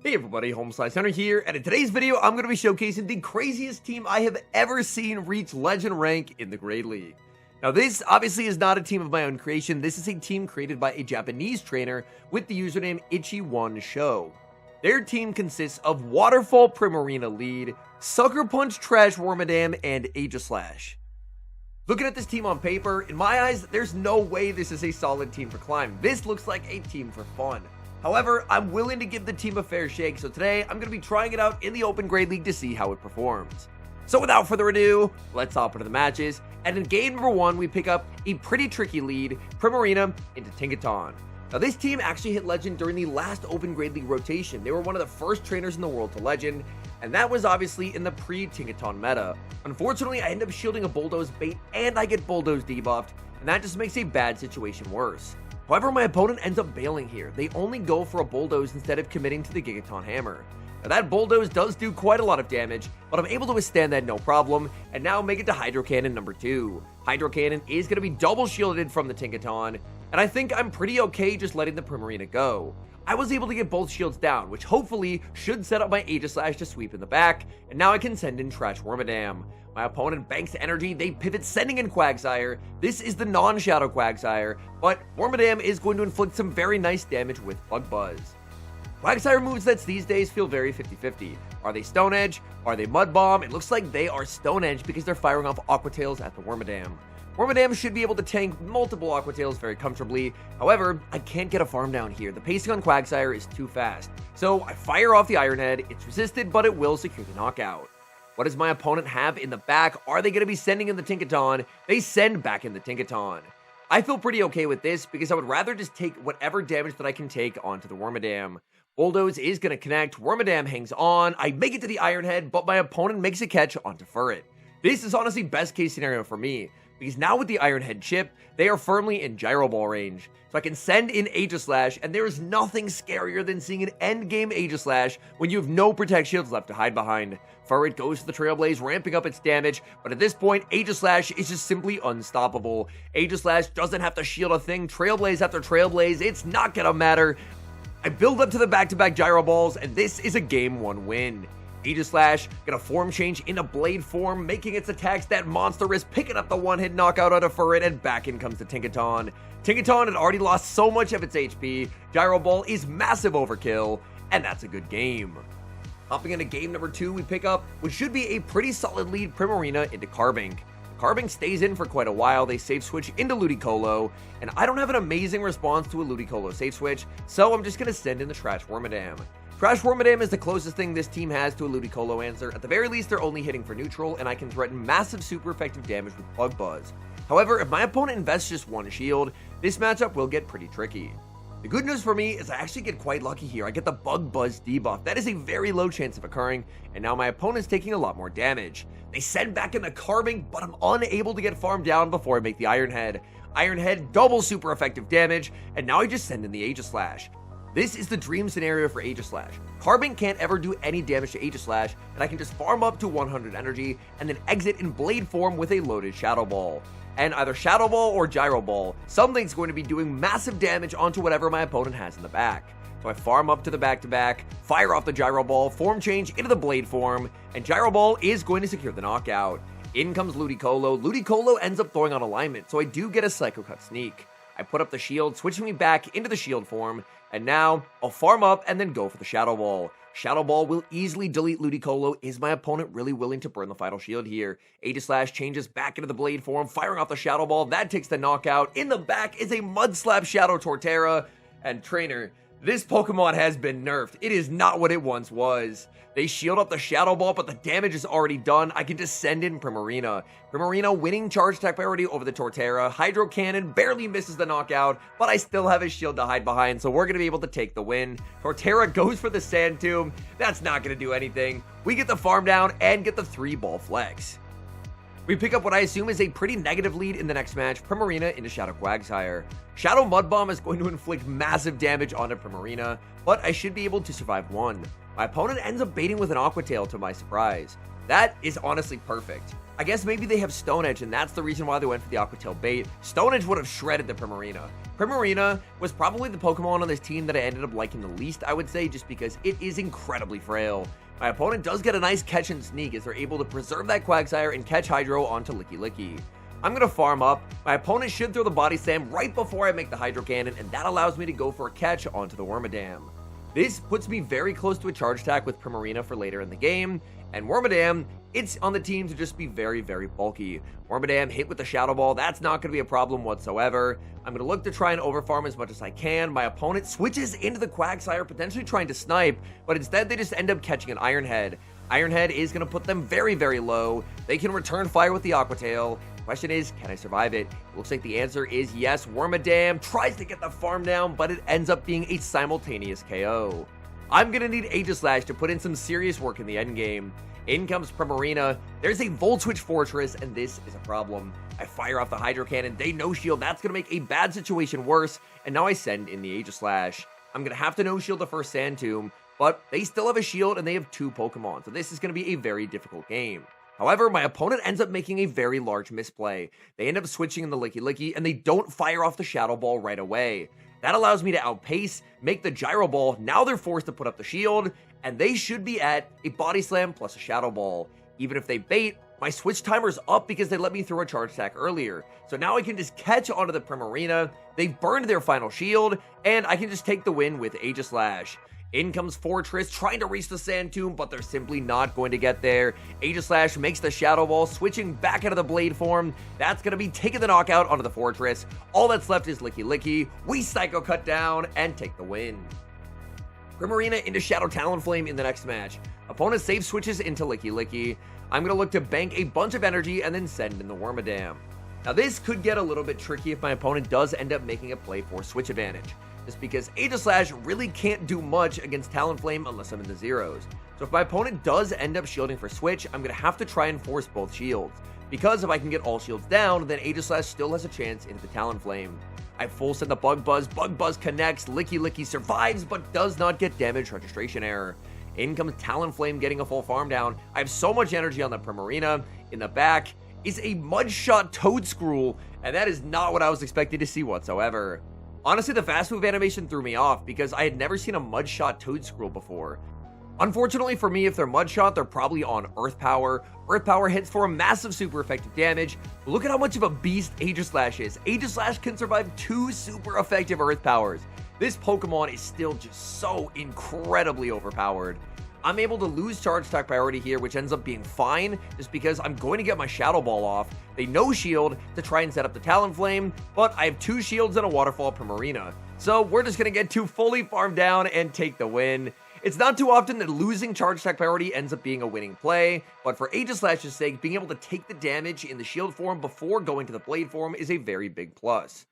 Hey everybody, HomeSliceHenry here, and in today's video, I'm going to be showcasing the craziest team I have ever seen reach Legend rank in the Great League. Now this obviously is not a team of my own creation, this is a team created by a Japanese trainer with the username Ichi1Show. Their team consists of Waterfall Primarina Lead, Sucker Punch Trash Wormadam, and Aegislash. Looking at this team on paper, in my eyes, there's no way this is a solid team for Climb. This looks like a team for fun. However, I'm willing to give the team a fair shake, so today I'm going to be trying it out in the Open Grade League to see how it performs. So without further ado, let's hop into the matches, and in game number 1, we pick up a pretty tricky lead, Primarina into Tinkaton. Now this team actually hit Legend during the last Open Grade League rotation. They were one of the first trainers in the world to Legend, and that was obviously in the pre-Tinkaton meta. Unfortunately, I end up shielding a Bulldoze bait, and I get Bulldoze debuffed, and that just makes a bad situation worse. However, my opponent ends up bailing here. They only go for a Bulldoze instead of committing to the Gigaton Hammer. Now that Bulldoze does do quite a lot of damage, but I'm able to withstand that no problem, and now make it to Hydro Cannon number 2. Hydro Cannon is going to be double shielded from the Tinkaton, and I think I'm pretty okay just letting the Primarina go. I was able to get both shields down, which hopefully should set up my Aegislash to sweep in the back, and now I can send in Trash Wormadam. My opponent banks energy, they pivot sending in Quagsire. This is the non-Shadow Quagsire, but Wormadam is going to inflict some very nice damage with Bug Buzz. Quagsire movesets these days feel very 50-50. Are they Stone Edge? Are they Mud Bomb? It looks like they are Stone Edge because they're firing off Aqua Tails at the Wormadam. Wormadam should be able to tank multiple Aqua Tails very comfortably. However, I can't get a farm down here. The pacing on Quagsire is too fast. So I fire off the Iron Head. It's resisted, but it will secure the knockout. What does my opponent have in the back? Are they going to be sending in the Tinkaton? They send back in the Tinkaton. I feel pretty okay with this because I would rather just take whatever damage that I can take onto the Wormadam. Bulldoze is going to connect. Wormadam hangs on. I make it to the Iron Head, but my opponent makes a catch onto Furret. This is honestly best case scenario for me, because now with the Iron Head chip, they are firmly in Gyro Ball range. So I can send in Aegislash, and there is nothing scarier than seeing an endgame Aegislash when you have no Protect Shields left to hide behind. Furret goes to the Trailblaze, ramping up its damage, but at this point, Aegislash is just simply unstoppable. Aegislash doesn't have to shield a thing. Trailblaze after Trailblaze, it's not gonna matter. I build up to the back-to-back Gyro Balls, and this is a Game 1 win. Aegislash gonna form change into Blade form, making its attacks that monstrous, picking up the one-hit knockout out of Furret, and back in comes the Tinkaton. Tinkaton had already lost so much of its HP, Gyro Ball is massive overkill, and that's a good game. Hopping into game number 2, we pick up what should be a pretty solid lead Primarina into Carbink. Carbink stays in for quite a while, they save switch into Ludicolo, and I don't have an amazing response to a Ludicolo save switch, so I'm just gonna send in the Trash Wormadam. Trash Wormadam is the closest thing this team has to a Ludicolo answer. At the very least, they're only hitting for neutral, and I can threaten massive super effective damage with Bug Buzz. However, if my opponent invests just one shield, this matchup will get pretty tricky. The good news for me is I actually get quite lucky here. I get the Bug Buzz debuff. That is a very low chance of occurring, and now my opponent's taking a lot more damage. They send back in the Carbink, but I'm unable to get farmed down before I make the Iron Head. Iron Head, double super effective damage, and now I just send in the Aegislash. This is the dream scenario for Aegislash. Carbink can't ever do any damage to Aegislash, and I can just farm up to 100 energy, and then exit in Blade form with a loaded Shadow Ball. And either Shadow Ball or Gyro Ball, something's going to be doing massive damage onto whatever my opponent has in the back. So I farm up to the back-to-back, fire off the Gyro Ball, form change into the Blade form, and Gyro Ball is going to secure the knockout. In comes Ludicolo. Ludicolo ends up throwing on alignment, so I do get a Psycho Cut sneak. I put up the shield, switching me back into the shield form, and now I'll farm up and then go for the Shadow Ball. Shadow Ball will easily delete Ludicolo. Is my opponent really willing to burn the final shield here? Aegislash changes back into the Blade form, firing off the Shadow Ball. That takes the knockout. In the back is a Mud Slap Shadow Torterra. And trainer, this Pokemon has been nerfed. It is not what it once was. They shield up the Shadow Ball, but the damage is already done. I can just send in Primarina. Primarina winning charge attack priority over the Torterra. Hydro Cannon barely misses the knockout, but I still have his shield to hide behind, so we're going to be able to take the win. Torterra goes for the Sand Tomb. That's not going to do anything. We get the farm down and get the 3-ball flex. We pick up what I assume is a pretty negative lead in the next match, Primarina into Shadow Quagsire. Shadow Mud Bomb is going to inflict massive damage onto Primarina, but I should be able to survive one. My opponent ends up baiting with an Aqua Tail to my surprise. That is honestly perfect. I guess maybe they have Stone Edge, and that's the reason why they went for the Aqua Tail bait. Stone Edge would have shredded the Primarina. Primarina was probably the Pokemon on this team that I ended up liking the least, I would say, just because it is incredibly frail. My opponent does get a nice catch and sneak as they're able to preserve that Quagsire and catch Hydro onto Licky Licky. I'm going to farm up. My opponent should throw the Body Slam right before I make the Hydro Cannon, and that allows me to go for a catch onto the Wormadam. This puts me very close to a charge attack with Primarina for later in the game, and Wormadam, it's on the team to just be very, very bulky. Wormadam hit with the Shadow Ball, that's not going to be a problem whatsoever. I'm going to look to try and overfarm as much as I can. My opponent switches into the Quagsire, potentially trying to snipe, but instead they just end up catching an Iron Head. Iron Head is going to put them very, very low. They can return fire with the Aqua Tail. Question is, can I survive it? It looks like the answer is yes. Wormadam tries to get the farm down, but it ends up being a simultaneous KO. I'm going to need Aegislash to put in some serious work in the endgame. In comes Primarina. There's a Volt Switch Fortress, and this is a problem. I fire off the Hydro Cannon. They no-shield. That's going to make a bad situation worse, and now I send in the Aegislash. I'm going to have to no-shield the first Sand Tomb, but they still have a shield, and they have two Pokemon, so this is going to be a very difficult game. However, my opponent ends up making a very large misplay. They end up switching in the Licky Licky, and they don't fire off the Shadow Ball right away. That allows me to outpace, make the Gyro Ball. Now they're forced to put up the shield, and they should be at a Body Slam plus a Shadow Ball. Even if they bait, my switch timer's up because they let me throw a charge attack earlier. So now I can just catch onto the Primarina. They've burned their final shield, and I can just take the win with Aegislash. In comes Fortress, trying to reach the Sand Tomb, but they're simply not going to get there. Aegislash makes the Shadow Ball, switching back into the Blade form. That's going to be taking the knockout onto the Fortress. All that's left is Licky Licky. We Psycho Cut down and take the win. Primarina into Shadow Talonflame in the next match. Opponent safe switches into Licky Licky. I'm going to look to bank a bunch of energy and then send in the Wormadam. Now this could get a little bit tricky if my opponent does end up making a play for switch advantage. Just because Aegislash really can't do much against Talonflame unless I'm in the zeros. So if my opponent does end up shielding for switch, I'm going to have to try and force both shields. Because if I can get all shields down, then Aegislash still has a chance into the Talonflame. I full send the Bug Buzz connects, Licky Licky survives, but does not get damage registration error. In comes Talonflame getting a full farm down. I have so much energy on the Primarina. In the back is a Mudshot Toedscruel, and that is not what I was expecting to see whatsoever. Honestly, the fast move animation threw me off because I had never seen a Mudshot Toedscruel before. Unfortunately for me, if they're Mudshot, they're probably on Earth Power. Earth Power hits for a massive super effective damage. But look at how much of a beast Aegislash is. Aegislash can survive 2 super effective Earth Powers. This Pokemon is still just so incredibly overpowered. I'm able to lose charge attack priority here, which ends up being fine, just because I'm going to get my Shadow Ball off. They no-shield to try and set up the Talonflame, but I have 2 shields and a Waterfall Primarina. So we're just going to get 2 fully farmed down and take the win. It's not too often that losing charge attack priority ends up being a winning play, but for Aegislash's sake, being able to take the damage in the shield form before going to the blade form is a very big plus.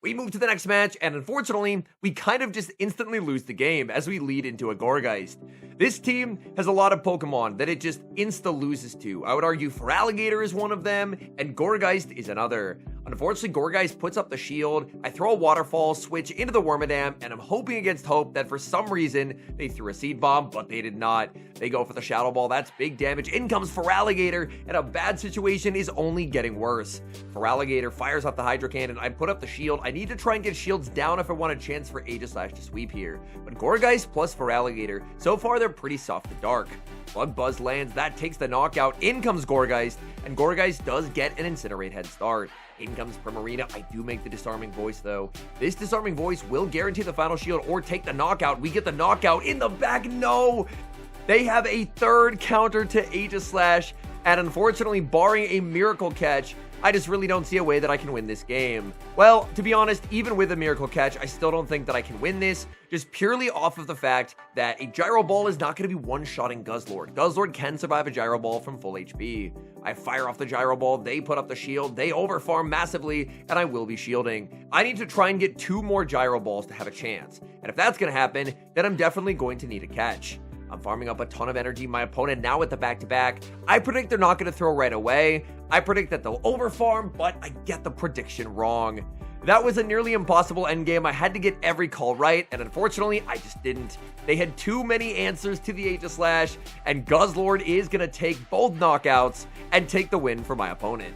We move to the next match, and unfortunately, we kind of just instantly lose the game as we lead into a Gourgeist. This team has a lot of Pokemon that it just insta-loses to. I would argue Feraligatr is one of them, and Gourgeist is another. Unfortunately, Gourgeist puts up the shield. I throw a Waterfall, switch into the Wormadam, and I'm hoping against hope that for some reason they threw a Seed Bomb, but they did not. They go for the Shadow Ball. That's big damage. In comes Feraligatr, and a bad situation is only getting worse. Feraligatr fires off the Hydro Cannon. I put up the shield. I need to try and get shields down if I want a chance for Aegislash to sweep here. But Gourgeist plus Feraligatr, so far they're pretty soft to dark. Bug Buzz lands. That takes the knockout. In comes Gourgeist, and Gourgeist does get an Incinerate head start. In comes Primarina. I do make the Disarming Voice, though. This Disarming Voice will guarantee the final shield or take the knockout. We get the knockout in the back. No! They have a third counter to Aegislash, and unfortunately, barring a Miracle Catch, I just really don't see a way that I can win this game. Well, to be honest, even with a Miracle Catch, I still don't think that I can win this, just purely off of the fact that a Gyro Ball is not going to be one-shotting Guzzlord. Guzzlord can survive a Gyro Ball from full HP. I fire off the Gyro Ball, they put up the shield, they overfarm massively, and I will be shielding. I need to try and get 2 more Gyro Balls to have a chance, and if that's going to happen, then I'm definitely going to need a catch. I'm farming up a ton of energy. My opponent now with the back-to-back. I predict they're not going to throw right away. I predict that they'll overfarm, but I get the prediction wrong. That was a nearly impossible endgame. I had to get every call right, and unfortunately, I just didn't. They had too many answers to the Aegislash, and Guzzlord is going to take both knockouts and take the win for my opponent.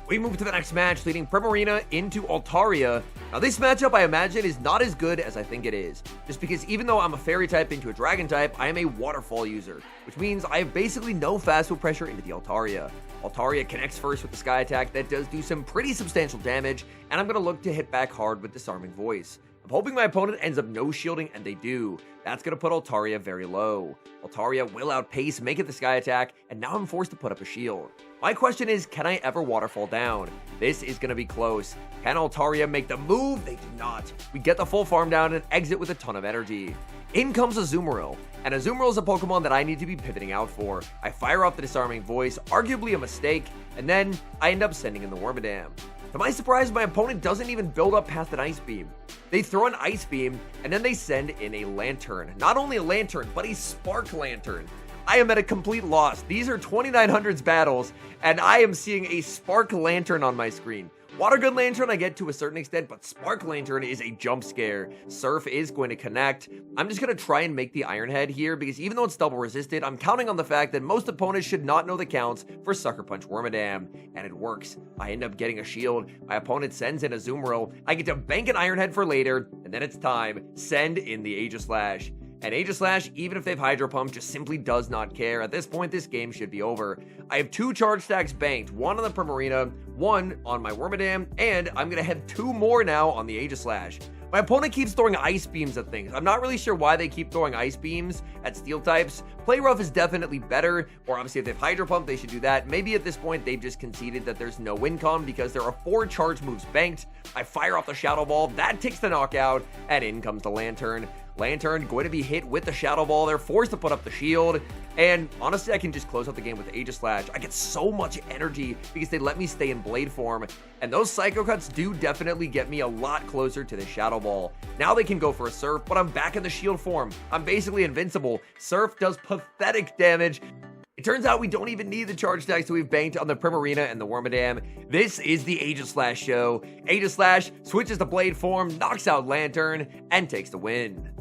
We move to the next match, leading Primarina into Altaria. Now this matchup, I imagine, is not as good as I think it is, just because even though I'm a fairy type into a dragon type, I am a waterfall user, which means I have basically no fast food pressure into the Altaria. Altaria connects first with the Sky Attack that does do some pretty substantial damage, and I'm going to look to hit back hard with Disarming Voice. I'm hoping my opponent ends up no-shielding, and they do. That's going to put Altaria very low. Altaria will outpace, make it the Sky Attack, and now I'm forced to put up a shield. My question is, can I ever waterfall down? This is going to be close. Can Altaria make the move? They do not. We get the full farm down and exit with a ton of energy. In comes Azumarill, and Azumarill is a Pokemon that I need to be pivoting out for. I fire off the Disarming Voice, arguably a mistake, and then I end up sending in the Wormadam. To my surprise, my opponent doesn't even build up past an Ice Beam. They throw an Ice Beam, and then they send in a Lantern. Not only a Lantern, but a Spark Lantern. I am at a complete loss. These are 2900s battles, and I am seeing a Spark Lantern on my screen. Water Gun Lantern I get to a certain extent, but Spark Lantern is a jump scare. Surf is going to connect. I'm just going to try and make the Iron Head here, because even though it's double resisted, I'm counting on the fact that most opponents should not know the counts for Sucker Punch Wormadam, and it works. I end up getting a shield. My opponent sends in a Azumarill. I get to bank an Iron Head for later, and then it's time. Send in the Aegislash. And Aegislash, even if they've Hydro Pump, just simply does not care. At this point, this game should be over. I have 2 charge stacks banked, one on the Primarina, one on my Wormadam, and I'm going to have 2 more now on the Aegislash. My opponent keeps throwing Ice Beams at things. I'm not really sure why they keep throwing Ice Beams at Steel types. Play Rough is definitely better, or obviously if they have Hydro Pump, they should do that. Maybe at this point, they've just conceded that there's no win con because there are 4 charge moves banked. I fire off the Shadow Ball, that takes the knockout, and in comes the Lantern. Lantern going to be hit with the Shadow Ball. They're forced to put up the shield. And honestly, I can just close out the game with the Aegislash. I get so much energy because they let me stay in Blade form. And those Psycho Cuts do definitely get me a lot closer to the Shadow Ball. Now they can go for a Surf, but I'm back in the shield form. I'm basically invincible. Surf does pathetic damage. It turns out we don't even need the charge stacks that we've banked on the Primarina and the Wormadam. This is the Aegislash show. Aegislash switches to Blade form, knocks out Lantern, and takes the win.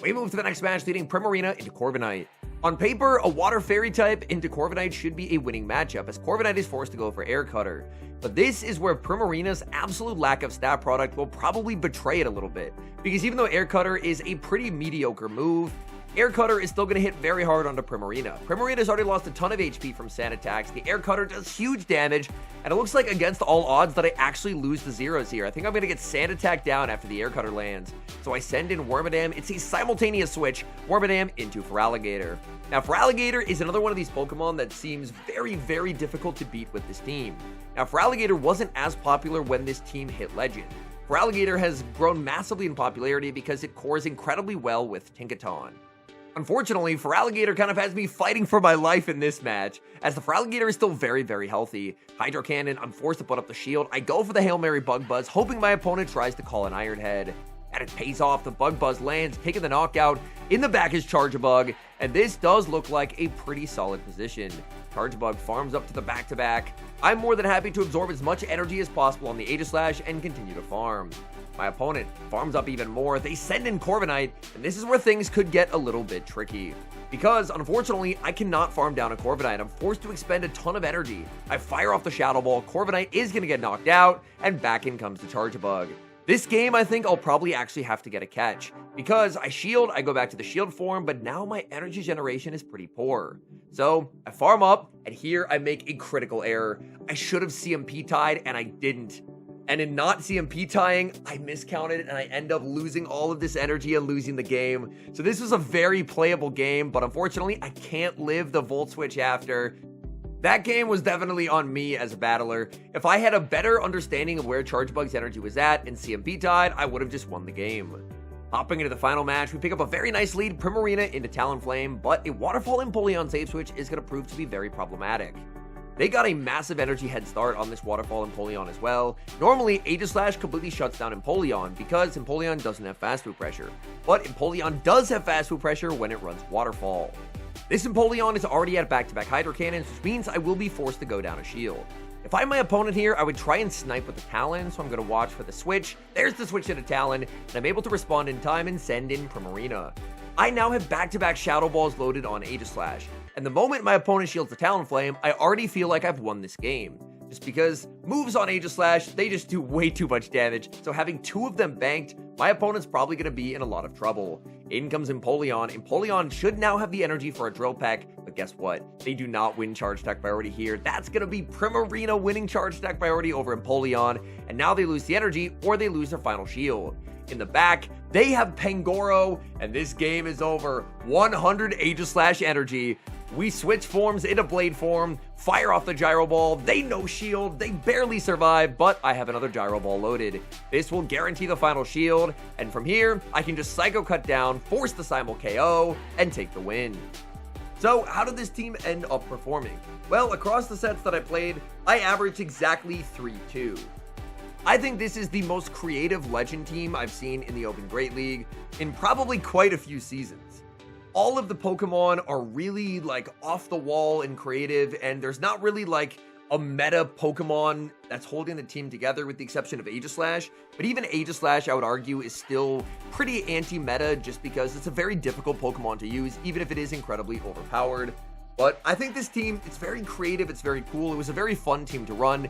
We move to the next match, leading Primarina into Corviknight. On paper, a Water Fairy type into Corviknight should be a winning matchup, as Corviknight is forced to go for Air Cutter. But this is where Primarina's absolute lack of stat product will probably betray it a little bit, because even though Air Cutter is a pretty mediocre move, Air Cutter is still going to hit very hard onto Primarina. Primarina's already lost a ton of HP from sand attacks. The Air Cutter does huge damage, and it looks like against all odds that I actually lose the zeros here. I think I'm going to get sand attack down after the Air Cutter lands. So I send in Wormadam. It's a simultaneous switch. Wormadam into Feraligatr. Now, Feraligatr is another one of these Pokemon that seems very, very difficult to beat with this team. Now, Feraligatr wasn't as popular when this team hit Legend. Feraligatr has grown massively in popularity because it cores incredibly well with Tinkaton. Unfortunately, Feraligatr kind of has me fighting for my life in this match, as the Feraligatr is still very, very healthy. Hydro Cannon, I'm forced to put up the shield. I go for the Hail Mary Bug Buzz, hoping my opponent tries to call an Iron Head. And it pays off. The Bug Buzz lands, taking the knockout. In the back is Charjabug, and this does look like a pretty solid position. Charjabug farms up to the back-to-back. I'm more than happy to absorb as much energy as possible on the Aegislash and continue to farm. My opponent farms up even more. They send in Corviknight, and this is where things could get a little bit tricky. Because, unfortunately, I cannot farm down a Corviknight. I'm forced to expend a ton of energy. I fire off the Shadow Ball. Corviknight is going to get knocked out, and back in comes the Charjabug. This game, I think I'll probably actually have to get a catch. Because I shield, I go back to the shield form, but now my energy generation is pretty poor. So, I farm up, and here I make a critical error. I should have CMP tied, and I didn't. And in not CMP tying, I miscounted, and I end up losing all of this energy and losing the game. So this was a very playable game, but unfortunately, I can't live the Volt Switch after. That game was definitely on me as a battler. If I had a better understanding of where Charjabug's energy was at and CMP tied, I would have just won the game. Hopping into the final match, we pick up a very nice lead, Primarina into Talonflame, but a Waterfall Empoleon save switch is going to prove to be very problematic. They got a massive energy head start on this Waterfall Empoleon as well. Normally, Aegislash completely shuts down Empoleon because Empoleon doesn't have fast move pressure. But Empoleon does have fast move pressure when it runs Waterfall. This Empoleon is already at back-to-back Hydro Cannons, which means I will be forced to go down a shield. If I'm my opponent here, I would try and snipe with the Talon, so I'm going to watch for the switch. There's the switch to the Talon, and I'm able to respond in time and send in Primarina. I now have back-to-back Shadow Balls loaded on Aegislash, and the moment my opponent shields the Talonflame, I already feel like I've won this game. Just because moves on Aegislash, they just do way too much damage, so having two of them banked, my opponent's probably going to be in a lot of trouble. In comes Empoleon. Empoleon should now have the energy for a Drill Peck, but guess what? They do not win Charge Attack priority here. That's going to be Primarina winning Charge Attack priority over Empoleon, and now they lose the energy, or they lose their final shield. In the back, they have Pangoro, and this game is over. 100 Aegislash energy. We switch forms into Blade form, fire off the Gyro Ball, they no shield, they barely survive, but I have another Gyro Ball loaded. This will guarantee the final shield, and from here, I can just Psycho Cut down, force the Simul KO, and take the win. So, how did this team end up performing? Well, across the sets that I played, I averaged exactly 3-2. I think this is the most creative Legend team I've seen in the Open Great League in probably quite a few seasons. All of the Pokemon are really like off the wall and creative, and there's not really like a meta Pokemon that's holding the team together with the exception of Aegislash. But even Aegislash, I would argue, is still pretty anti-meta just because it's a very difficult Pokemon to use, even if it is incredibly overpowered. But I think this team, it's very creative, it's very cool, it was a very fun team to run.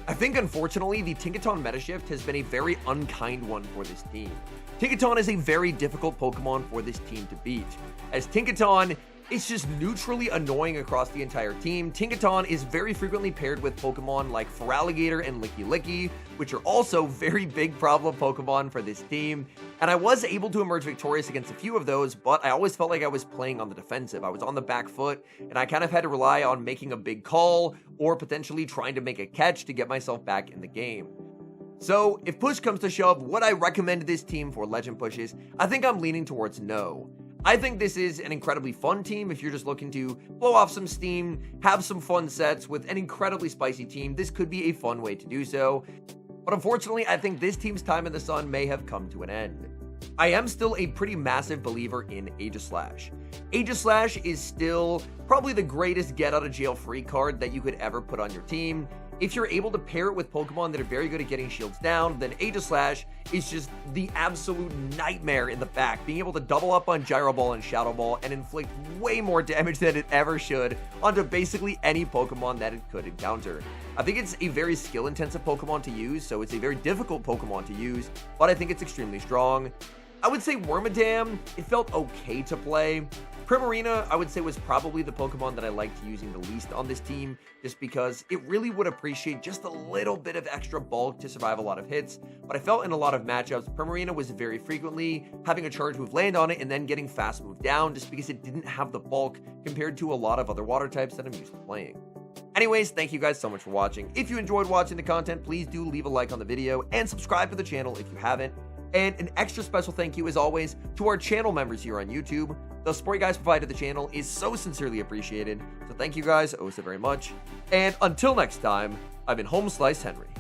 I think, unfortunately, the Tinkaton meta shift has been a very unkind one for this team. Tinkaton is a very difficult Pokemon for this team to beat, as Tinkaton is just neutrally annoying across the entire team. Tinkaton is very frequently paired with Pokemon like Feraligatr and Licky Licky, which are also very big problem Pokemon for this team, and I was able to emerge victorious against a few of those, but I always felt like I was playing on the defensive. I was on the back foot, and I kind of had to rely on making a big call or potentially trying to make a catch to get myself back in the game. So, if push comes to shove, would I recommend this team for Legend pushes? I think I'm leaning towards no. I think this is an incredibly fun team if you're just looking to blow off some steam, have some fun sets with an incredibly spicy team. This could be a fun way to do so. But unfortunately, I think this team's time in the sun may have come to an end. I am still a pretty massive believer in Aegislash. Aegislash is still probably the greatest get out of jail free card that you could ever put on your team. If you're able to pair it with Pokemon that are very good at getting shields down, then Aegislash is just the absolute nightmare in the back, being able to double up on Gyro Ball and Shadow Ball and inflict way more damage than it ever should onto basically any Pokemon that it could encounter. I think it's a very skill-intensive Pokemon to use, so it's a very difficult Pokemon to use, but I think it's extremely strong. I would say Wormadam, it felt okay to play. Primarina, I would say, was probably the Pokemon that I liked using the least on this team, just because it really would appreciate just a little bit of extra bulk to survive a lot of hits, but I felt in a lot of matchups, Primarina was very frequently having a charge move land on it and then getting fast move down just because it didn't have the bulk compared to a lot of other water types that I'm used to playing. Anyways, thank you guys so much for watching. If you enjoyed watching the content, please do leave a like on the video and subscribe to the channel if you haven't. And an extra special thank you, as always, to our channel members here on YouTube. The support you guys provide to the channel is so sincerely appreciated. So thank you guys oh so very much. And until next time, I've been HomeSliceHenry.